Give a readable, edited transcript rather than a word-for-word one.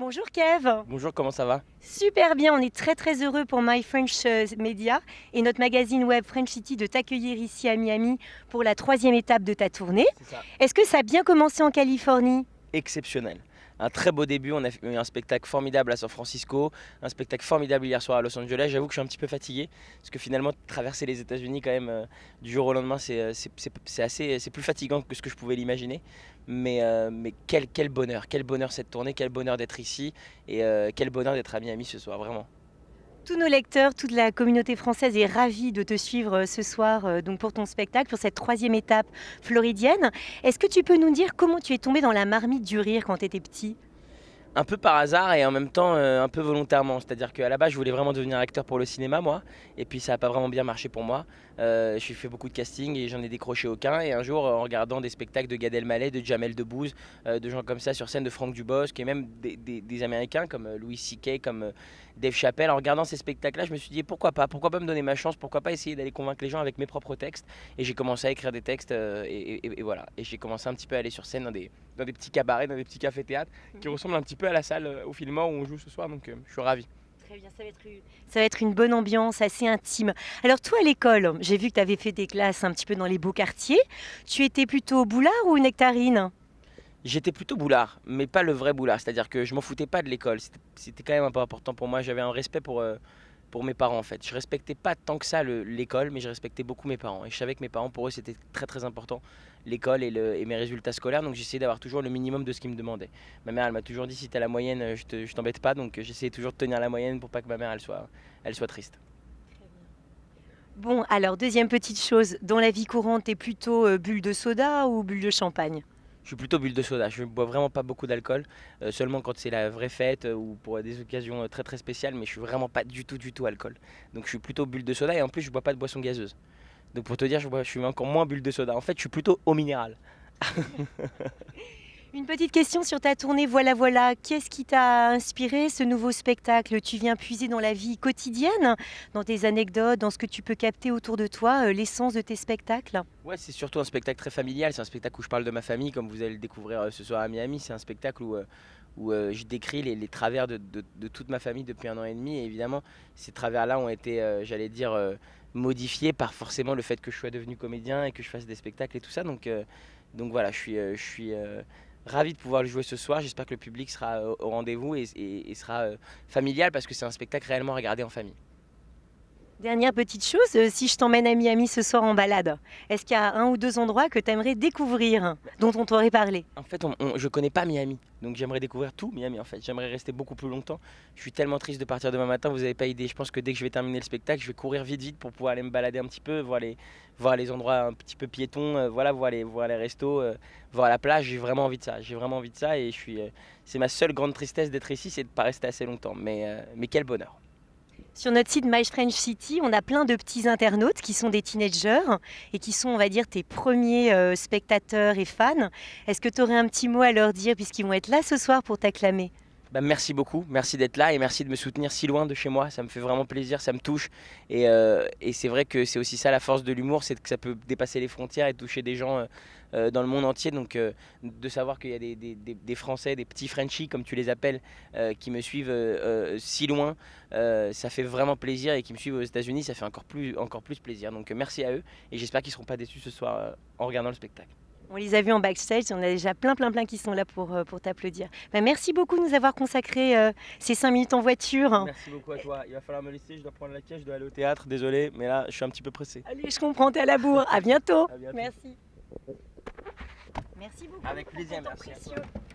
Bonjour Kev. Bonjour, comment ça va? Super bien, on est très heureux pour My French Media et notre magazine web French City de t'accueillir ici à Miami pour la troisième étape de ta tournée. C'est ça. Est-ce que ça a bien commencé en Californie? Exceptionnel. Un très beau début, on a eu un spectacle formidable à San Francisco, un spectacle formidable hier soir à Los Angeles. J'avoue que je suis un petit peu fatigué, parce que finalement traverser les États-Unis quand même du jour au lendemain, c'est plus fatigant que ce que je pouvais l'imaginer. Mais quel bonheur cette tournée, quel bonheur d'être ici et quel bonheur d'être à Miami ce soir, vraiment. Tous nos lecteurs, toute la communauté française est ravie de te suivre ce soir donc pour ton spectacle, pour cette troisième étape floridienne. Est-ce que tu peux nous dire comment tu es tombé dans la marmite du rire quand tu étais petit? Un peu par hasard et en même temps un peu volontairement. C'est-à-dire qu'à la base, je voulais vraiment devenir acteur pour le cinéma, moi. Et puis ça n'a pas vraiment bien marché pour moi. J'ai fait beaucoup de casting et j'en ai décroché aucun. Et un jour, en regardant des spectacles de Gad Elmaleh, de Jamel Debbouze, de gens comme ça sur scène, de Franck Dubosc et même des Américains comme Louis C.K., comme Dave Chappelle, en regardant ces spectacles-là, je me suis dit pourquoi pas? Pourquoi pas me donner ma chance? Pourquoi pas essayer d'aller convaincre les gens avec mes propres textes? Et j'ai commencé à écrire des textes et voilà. Et j'ai commencé un petit peu à aller sur scène dans des petits cabarets, dans des petits cafés-théâtres qui ressemble un petit peu à la salle au Fillmore où on joue ce soir, donc je suis ravi. Très bien, ça va être une bonne ambiance, assez intime. Alors toi à l'école, j'ai vu que tu avais fait des classes un petit peu dans les beaux quartiers. Tu étais plutôt boulard ou nectarine? J'étais plutôt boulard, mais pas le vrai boulard, c'est-à-dire que je m'en foutais pas de l'école, c'était quand même un peu important pour moi, j'avais un respect pour mes parents en fait. Je respectais pas tant que ça l'école, mais je respectais beaucoup mes parents. Et je savais que mes parents, pour eux, c'était très important, l'école et mes résultats scolaires, donc j'essayais d'avoir toujours le minimum de ce qu'ils me demandaient. Ma mère, elle m'a toujours dit, si t'as la moyenne, je t'embête pas, donc j'essayais toujours de tenir la moyenne pour pas que ma mère, elle soit triste. Bon, alors deuxième petite chose, dans la vie courante, t'es plutôt bulle de soda ou bulle de champagne? Je suis plutôt bulle de soda, je bois vraiment pas beaucoup d'alcool, seulement quand c'est la vraie fête ou pour des occasions très spéciales, mais je suis vraiment pas du tout alcool. Donc je suis plutôt bulle de soda et en plus je bois pas de boisson gazeuse. Donc pour te dire, je suis encore moins bulle de soda. En fait, je suis plutôt eau minérale. Une petite question sur ta tournée, voilà. Qu'est-ce qui t'a inspiré ce nouveau spectacle? Tu viens puiser dans la vie quotidienne, dans tes anecdotes, dans ce que tu peux capter autour de toi, l'essence de tes spectacles? Ouais, c'est surtout un spectacle très familial. C'est un spectacle où je parle de ma famille, comme vous allez le découvrir ce soir à Miami. C'est un spectacle où je décris les travers de toute ma famille depuis 1 an et demi. Et évidemment, ces travers-là ont été, j'allais dire, modifiés par forcément le fait que je sois devenu comédien et que je fasse des spectacles et tout ça. Donc voilà, je suis ravi de pouvoir le jouer ce soir. J'espère que le public sera au rendez-vous et sera familial parce que c'est un spectacle réellement regardé en famille. Dernière petite chose, si je t'emmène à Miami ce soir en balade, est-ce qu'il y a un ou deux endroits que tu aimerais découvrir, dont on t'aurait parlé? En fait, je connais pas Miami, donc j'aimerais découvrir tout Miami en fait. J'aimerais rester beaucoup plus longtemps. Je suis tellement triste de partir demain matin, vous avez pas idée. Je pense que dès que je vais terminer le spectacle, je vais courir vite pour pouvoir aller me balader un petit peu, voir les endroits un petit peu piétons, voilà, voir les restos, voir la plage. J'ai vraiment envie de ça. J'ai vraiment envie de ça et c'est ma seule grande tristesse d'être ici, c'est de pas rester assez longtemps. Mais quel bonheur. Sur notre site My French City, on a plein de petits internautes qui sont des teenagers et qui sont, on va dire, tes premiers spectateurs et fans. Est-ce que tu aurais un petit mot à leur dire puisqu'ils vont être là ce soir pour t'acclamer? Bah, merci beaucoup, merci d'être là et merci de me soutenir si loin de chez moi. Ça me fait vraiment plaisir, ça me touche. Et c'est vrai que c'est aussi ça la force de l'humour, c'est que ça peut dépasser les frontières et toucher des gens dans le monde entier. Donc de savoir qu'il y a des Français, des petits Frenchies comme tu les appelles, qui me suivent si loin, ça fait vraiment plaisir. Et qui me suivent aux États-Unis, ça fait encore plus plaisir. Donc merci à eux et j'espère qu'ils ne seront pas déçus ce soir en regardant le spectacle. On les a vus en backstage, on a déjà plein qui sont là pour t'applaudir. Bah, merci beaucoup de nous avoir consacré ces 5 minutes en voiture. Merci beaucoup à toi. Il va falloir me laisser, je dois prendre la caisse, je dois aller au théâtre. Désolé, mais là, je suis un petit peu pressé. Allez, je comprends, t'es à la bourre. À bientôt. À bientôt. Merci. Merci beaucoup. Avec plaisir, pour ton temps merci à toi. précieux.